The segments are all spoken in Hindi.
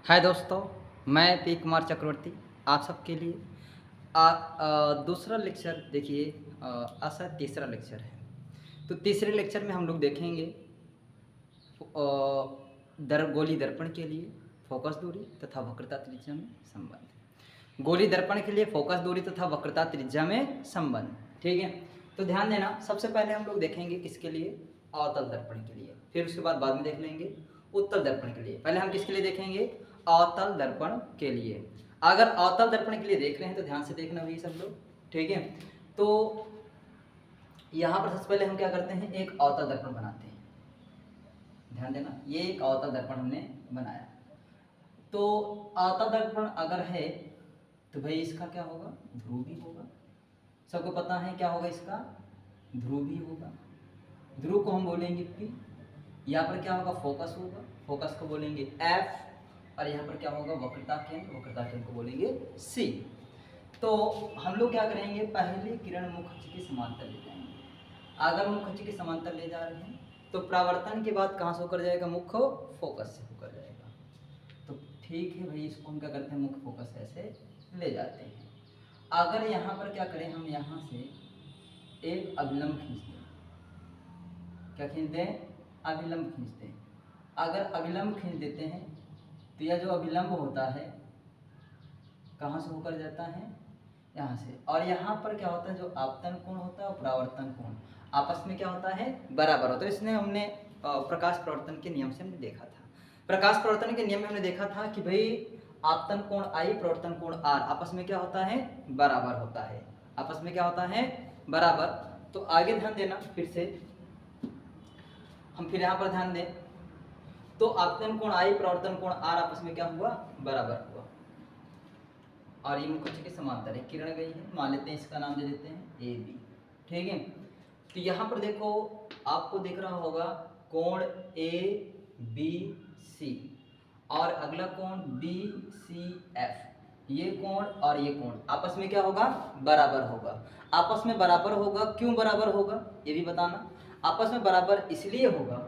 हाय दोस्तों, मैं पी कुमार चक्रवर्ती आप सबके लिए दूसरा लेक्चर देखिए। ऐसा तीसरा लेक्चर है। तो तीसरे लेक्चर में हम लोग देखेंगे गोली दर्पण के लिए फोकस दूरी तथा वक्रता त्रिज्या में संबंध। गोली दर्पण के लिए फोकस दूरी तथा वक्रता त्रिज्या में संबंध। ठीक है, तो ध्यान देना। सबसे पहले हम लोग देखेंगे किसके लिए, अवतल दर्पण के लिए। फिर उसके बाद में देख लेंगे उत्तल दर्पण के लिए। पहले हम किसके लिए देखेंगे, अवतल दर्पण के लिए। अगर अवतल दर्पण के लिए देख रहे हैं तो ध्यान से देखना भाई सब लोग। ठीक है, तो यहाँ पर सबसे पहले हम क्या करते हैं, एक अवतल दर्पण बनाते हैं। ध्यान देना, ये एक अवतल दर्पण हमने बनाया। तो अवतल दर्पण अगर है तो भाई इसका क्या होगा, ध्रुवी होगा। सबको पता है क्या होगा, इसका ध्रुवी होगा। ध्रुव को हम बोलेंगे P। यहाँ पर क्या होगा, फोकस होगा, फोकस को बोलेंगे F। और यहाँ पर क्या होगा, वक्रता केंद्र को बोलेंगे C। तो हम लोग क्या करेंगे, पहले किरण मुख्य अक्ष के समांतर ले जाएंगे। अगर मुख्य अक्ष के समांतर ले जा रहे हैं तो परावर्तन के बाद कहाँ से होकर जाएगा, मुख्य फोकस से होकर जाएगा। तो ठीक है भाई, इसको हम क्या करते हैं, मुख्य फोकस ऐसे ले जाते हैं। अगर यहाँ पर क्या करें, हम यहाँ से एक अभिलंब खींचते हैं। क्या खींचते हैं, अभिलंब खींचते हैं। अगर अभिलंब खींच देते हैं तो यह जो अभिलंब होता है कहाँ से होकर जाता है, यहाँ से। और यहाँ पर क्या होता है, जो आपतन कोण होता है और परावर्तन कोण आपस में क्या होता है, बराबर होता है। तो इसने हमने प्रकाश प्रवर्तन के नियम से हमने देखा था। प्रकाश प्रवर्तन के नियम में हमने देखा था कि भाई आपतन कोण I, प्रवर्तन कोण R आपस में क्या होता है, बराबर होता है। आपस में क्या होता है, बराबर। तो आगे ध्यान देना, फिर से हम फिर यहाँ पर ध्यान दें तो आपतन कोण I, प्रवर्तन कोण R आपस में क्या हुआ, बराबर हुआ। और ये मुख्य अक्ष के समांतर है, किरण गई है, मान लेते हैं इसका नाम दे देते हैं AB। ठीक है, तो यहाँ पर देखो आपको दिख रहा होगा कोण ABC और अगला कोण BCF। ये कोण और ये कोण आपस में क्या होगा, बराबर होगा। आपस में बराबर होगा, क्यों बराबर होगा ये भी बताना। आपस में बराबर इसलिए होगा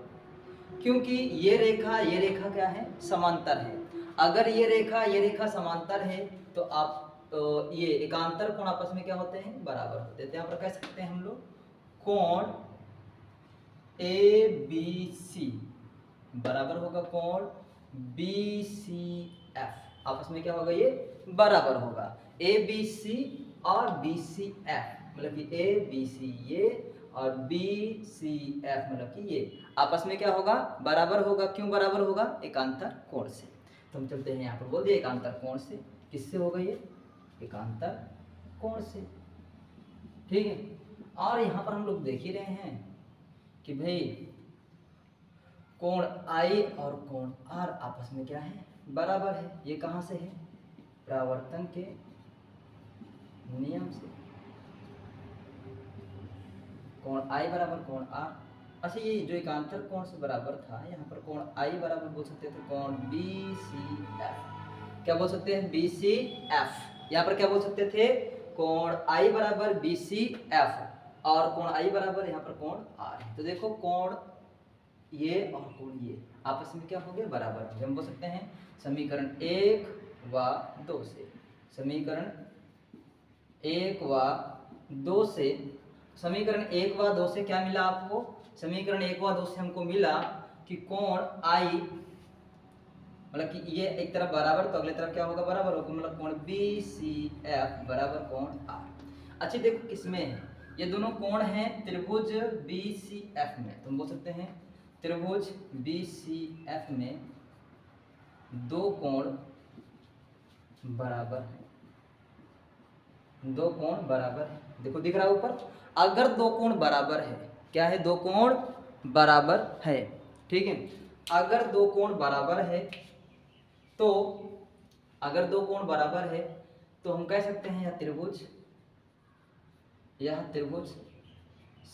क्योंकि ये रेखा क्या है, समांतर है। अगर ये रेखा समांतर है तो आप तो ये एकांतर कोण आपस में क्या होते हैं, बराबर होते हैं। तो यहाँ पर कह सकते हैं हम लोग कोण ABC बराबर होगा कोण BCF। आपस में क्या होगा, ये बराबर होगा। ABC और BCF मतलब कि ABC ये और BCF मतलब कि ये आपस में क्या होगा, बराबर होगा। क्यों बराबर होगा, एकांतर कोण से। तो हम चलते हैं यहाँ पर, बोल दिए एकांतर कोण से। किससे होगा ये, एकांतर कोण से। ठीक है, और यहाँ पर हम लोग देख ही रहे हैं कि भाई कोण I और कोण R आपस में क्या है, बराबर है। ये कहाँ से है, परावर्तन के नियम से। कोण I बराबर कोण R। अच्छा, ये जो एकांतर कोण से बराबर था, यहाँ पर कोण I बराबर बोल सकते थे कोण BCF। क्या बोल सकते हैं, BCF। यहाँ पर क्या बोल सकते थे, कोण I बराबर BCF और कोण I बराबर यहाँ पर कोण R। तो देखो कोण ये और कोण ये आपस में क्या हो गया, बराबर हो गया। हम बोल सकते हैं समीकरण 1 व 2 से, समीकरण 1 व 2 से, समीकरण 1 व 2 से क्या मिला आपको, समीकरण 1 व 2 से हमको मिला कि कोण I मतलब कि ये एक तरफ बराबर तो अगले तरफ क्या होगा, बराबर होगा। मतलब कोण BCF बराबर कोण R। अच्छा देखो किसमें है, ये दोनों कोण हैं त्रिभुज BCF में। तुम बोल सकते हैं त्रिभुज BCF में दो कोण बराबर है, दो कोण बराबर है। देखो दिख रहा है ऊपर, अगर दो कोण बराबर है, क्या है, दो कोण बराबर है। ठीक है, अगर दो कोण बराबर है तो, अगर दो कोण बराबर है तो हम कह सकते हैं यह त्रिभुज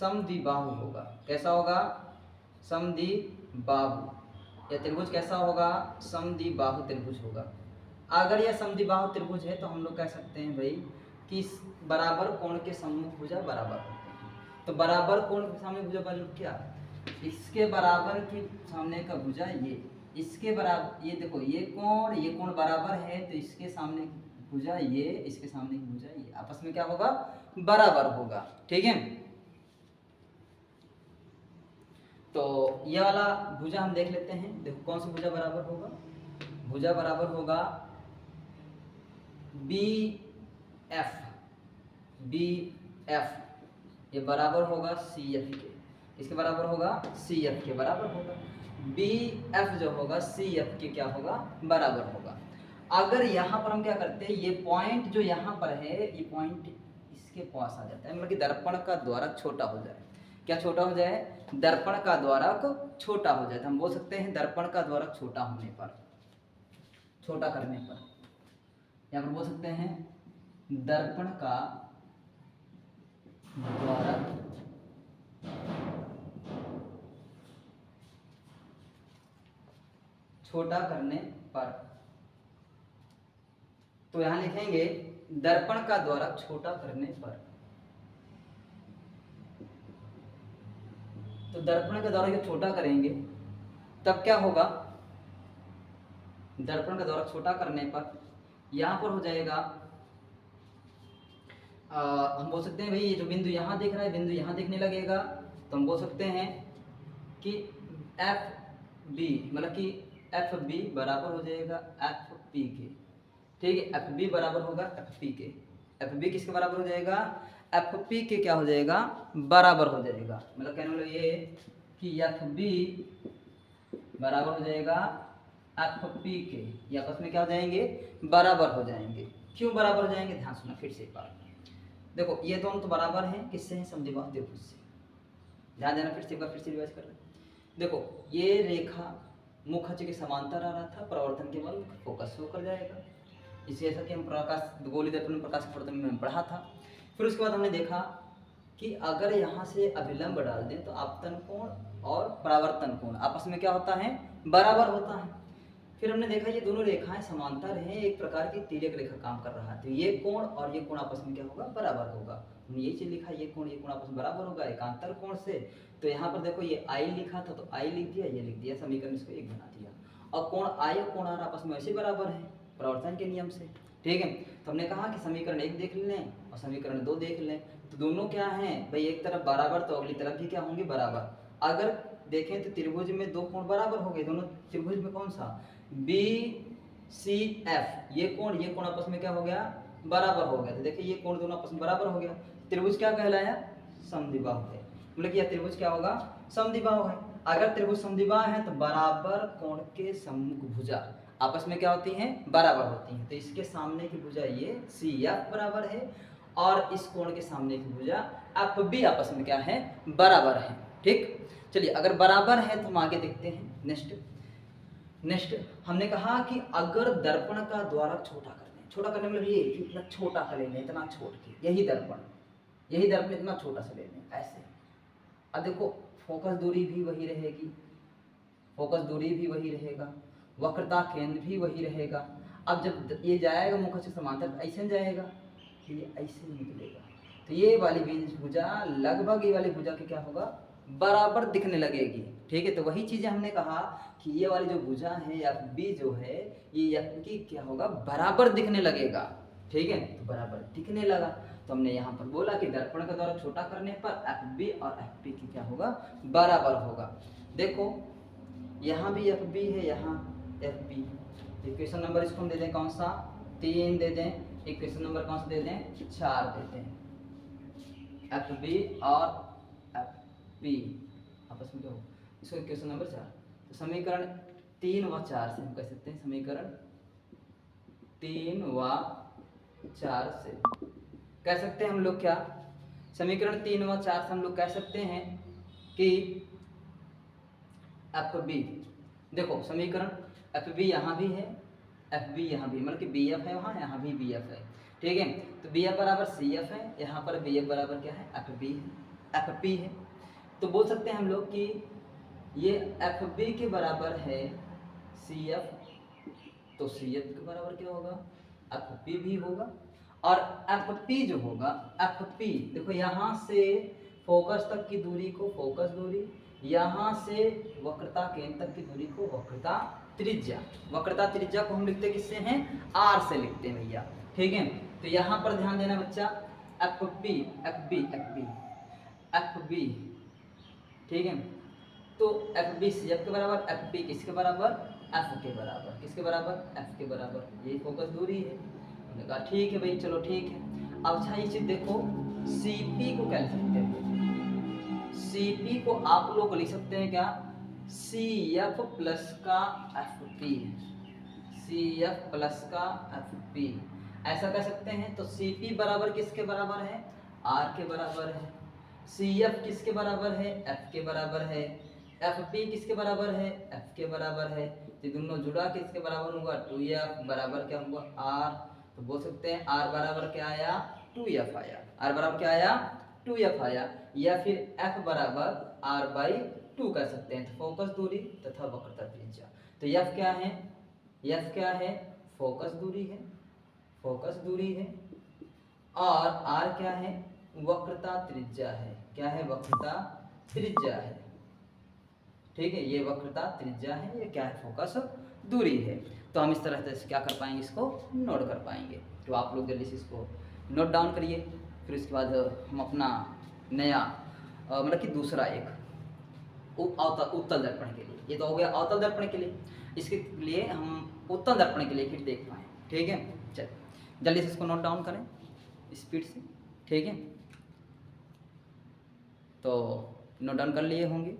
समद्विबाहु होगा। कैसा होगा, समद्विबाहु। यह त्रिभुज कैसा होगा, समद्विबाहु त्रिभुज होगा। अगर यह समद्विबाहु त्रिभुज है तो हम लोग कह सकते हैं भाई कि बराबर कोण के सम्मुख भुजा बराबर होते हैं। तो बराबर कोण के सामने भुजा बराबर क्या, इसके बराबर की सामने का भुजा ये, इसके बराबर, ये देखो ये कोण बराबर है, तो इसके सामने की भुजा ये, इसके सामने की भुजा ये, आपस में क्या होगा, बराबर होगा। ठीक है, तो ये वाला भुजा हम देख लेते हैं। देखो कौन सा भुजा बराबर होगा, भुजा बराबर होगा बी एफ, ये बराबर होगा सी एफ के, इसके बराबर होगा सी एफ के बराबर होगा। बी एफ जो होगा सी एफ के क्या होगा, बराबर होगा। अगर यहाँ पर हम क्या करते हैं, ये पॉइंट जो यहाँ पर है, ये पॉइंट इसके पास आ जाता है, मतलब कि दर्पण का द्वारक छोटा हो जाए। क्या छोटा हो जाए, दर्पण का द्वारक छोटा हो जाए। तो हम बोल सकते हैं दर्पण का द्वारक छोटा होने पर, छोटा करने पर, यहाँ पर बोल सकते हैं दर्पण का द्वारक छोटा करने पर, तो यहां लिखेंगे दर्पण का द्वारक छोटा करने पर। तो दर्पण का द्वारक जब छोटा करेंगे तब क्या होगा, दर्पण का द्वारक छोटा करने पर यहां पर हो जाएगा, हम बोल सकते हैं भाई ये जो बिंदु यहाँ दिख रहा है, बिंदु यहाँ दिखने लगेगा, तो हम बोल सकते हैं कि एफ बी, मतलब कि एफ बी बराबर हो जाएगा एफ पी के। ठीक है, एफ बी बराबर होगा एफ पी के। एफ बी किसके बराबर हो जाएगा, एफ पी के क्या हो जाएगा, बराबर हो जाएगा। मतलब कहने वाला ये कि एफ बी बराबर हो जाएगा एफ पी के, ये आपस में क्या हो जाएंगे, बराबर हो जाएंगे। क्यों बराबर हो जाएंगे, ध्यान सुना फिर से एक बार। देखो ये दोनों तो बराबर हैं, किससे हैं, समद्विबाहु त्रिभुज से। ध्यान देना, फिर से रिवाइज कर रहे हैं। देखो ये रेखा मुख अक्ष के समांतर आ रहा था, परिवर्तन के बाद फोकस होकर जाएगा। इसी ऐसा कि हम प्रकाश गोली दर्पण में प्रकाश परिवर्तन में पढ़ा था। फिर उसके बाद हमने देखा कि अगर यहाँ से अभिलंब डाल दें तो आपतन कोण और परावर्तन कोण आपस में क्या होता है, बराबर होता है। फिर हमने देखा ये दोनों रेखाएं समांतर हैं, एक प्रकार की तिर्यक रेखा काम कर रहा है, तो ये कोण और ये कोण आपस में क्या होगा, बराबर होगा। हमने ये चीज लिखा, ये कोण आपस में बराबर होगा एकांतर कोण से। तो यहाँ पर देखो ये आई लिखा था तो आई लिख दिया, ये लिख दिया, समीकरण इसको एक बना दिया। और कोण आई और कोण आर आपस में ऐसे बराबर है प्रवर्तन के नियम से। ठीक है, तो हमने कहा कि समीकरण 1 देख लें और समीकरण 2 देख लें, तो दोनों क्या हैं भाई, एक तरफ बराबर तो अगली तरफ भी क्या होंगे, बराबर। अगर देखें तो त्रिभुज में दो कोण बराबर हो गए, दोनों त्रिभुज में कौन सा, बी सी एफ, ये कोण आपस में क्या हो गया, बराबर हो गया। तो देखिए ये कोण दोनों आपस में बराबर हो गया, त्रिभुज क्या कहलाया, समद्विबाहु है। मतलब कि यह त्रिभुज क्या होगा, समद्विबाहु है। अगर त्रिभुज समद्विबाहु है तो बराबर कोण के सम्मुख भुजा आपस में क्या होती हैं, बराबर होती हैं। तो इसके सामने की भुजा ये सी एफ बराबर है और इस कोण के सामने की भुजा एफ बी आपस में क्या है, बराबर है। ठीक, चलिए अगर बराबर है तो हम आगे देखते हैं। नेक्स्ट हमने कहा कि अगर दर्पण का द्वारक छोटा करने मतलब ये इतना छोटा कर लेना, इतना छोट के, यही दर्पण इतना छोटा सा लेना ऐसे। अब देखो फोकस दूरी भी वही रहेगा, वक्रता केंद्र भी वही रहेगा। अब जब ये जाएगा मुख से समांतर ऐसे जाएगा, ये ऐसे निकलेगा, तो ये वाली भुजा लगभग ये वाली भुजा के क्या होगा, बराबर दिखने लगेगी। ठीक है, तो वही चीजें हमने कहा कि ये वाली जो भुजा है एफ बी जो है, ये एफ की क्या होगा, बराबर दिखने लगेगा। ठीक है, तो बराबर दिखने लगा तो हमने यहाँ पर बोला कि दर्पण का द्वारक छोटा करने पर एफ बी और एफ पी की क्या होगा, बराबर होगा। देखो यहाँ भी एफ बी है, यहाँ एफ बी। इक्वेशन नंबर इसको हम दे दें कौन सा, 3 दे दें। इक्वेशन नंबर कौन सा दे दें, 4 दे दें। एफ बी और एफ पी आपस में क्या हो, इसको इक्वेशन नंबर 4। तो समीकरण 3 व 4 से हम कह सकते हैं, समीकरण 3 व 4 से कह सकते हैं हम लोग क्या, समीकरण 3 व 4 से हम लोग कह सकते हैं कि एफ बी, देखो समीकरण एफ बी यहाँ भी है, एफ बी यहाँ भी, मतलब कि बी एफ है वहाँ, यहाँ भी बी एफ है। ठीक है, तो बी एफ बराबर सी एफ है, यहाँ पर बी एफ बराबर क्या है, एफ बी है, एफ पी है। तो बोल सकते हैं हम लोग कि ये एफ बी के बराबर है सी एफ, तो सी एफ के बराबर क्या होगा, एफ पी भी होगा। और एफ पी जो होगा, एफ पी देखो यहाँ से फोकस तक की दूरी को फोकस दूरी, यहाँ से वक्रता केंद्र तक की दूरी को वक्रता त्रिज्या, वक्रता त्रिज्या को हम लिखते किससे हैं, आर से लिखते हैं भैया, ठीक है। तो यहाँ पर ध्यान देना बच्चा, F B F B F B F B, ठीक है। तो एफ बी सी एफ के बराबर, एफ बी किसके बराबर, एफ के बराबर, किसके बराबर, एफ के बराबर, यही फोकस दूरी है। हमने कहा ठीक है भाई, चलो ठीक है। अब अच्छा ये चीज देखो, सी पी को क्या लिख सकते हैं, सी पी को आप लोग लिख सकते हैं क्या, सी एफ प्लस का F P, C F plus का एफ पी, ऐसा कह सकते हैं। तो सी पी बराबर किसके बराबर है, आर के बराबर है। सी एफ किसके बराबर है, एफ के बराबर है। एफ पी किसके बराबर है, एफ के बराबर है। तो दोनों जुड़ा किसके बराबर होगा, 2f बराबर क्या होगा, आर। तो बोल सकते हैं आर बराबर क्या आया, 2f आया। आर बराबर क्या आया, 2f आया। या फिर f बराबर r बाई 2 कर सकते हैं। तो फोकस दूरी तथा वक्रता त्रिज्या। तो f क्या है, f क्या है, फोकस दूरी है, फोकस दूरी है। और r क्या है, वक्रता त्रिज्या है। क्या है, वक्रता त्रिज्या है, ठीक है। ये वक्रता त्रिज्या है, ये क्या है, फोकस दूरी है। तो हम इस तरह से क्या कर पाएंगे, इसको नोट कर पाएंगे। तो आप लोग जल्दी से इसको नोट डाउन करिए। फिर उसके बाद हम अपना नया मतलब कि दूसरा एक उत्तल दर्पण के लिए, ये तो हो गया अवतल दर्पण के लिए, इसके लिए हम उत्तल दर्पण के लिए फिर देख पाएँ, ठीक है। चल जल्दी से इसको नोट डाउन करें स्पीड से, ठीक है। तो नोट डाउन कर लिए होंगे।